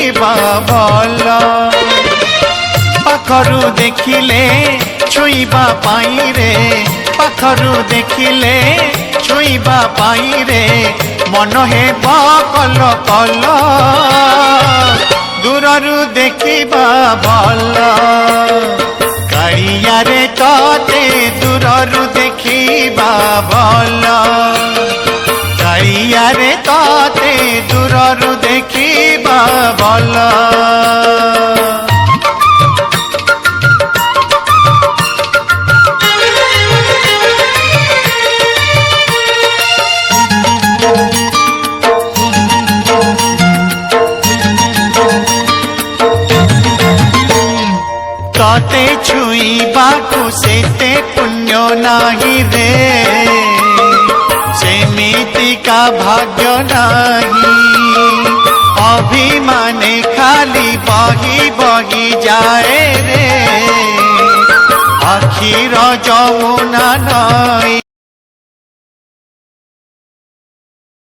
ଦେଖିବା ଭଲ ପାଖରୁ ଦେଖିଲେ ଛୁଇଁବା ପାଇଁ ରେ ପାଖରୁ ଦେଖିଲେ ଛୁଇଁବା ପାଇଁ ରେ ମନ ହେବ କଲ କଲ ଦୂରରୁ ଦେଖିବା ଭଲ କାଳିଆରେ ତତେ ଦୂରରୁ ଦେଖିବା ଭଲ କାଳିଆରେ ତତେ ଦୂରରୁ ଦେଖିବା ଭଲ तते छुईबाकु सेते पुण्य नाही रे सेमिति का भाग्य नाही अभिमाने खाली बही बही जाए रे आखिर जमुना नई।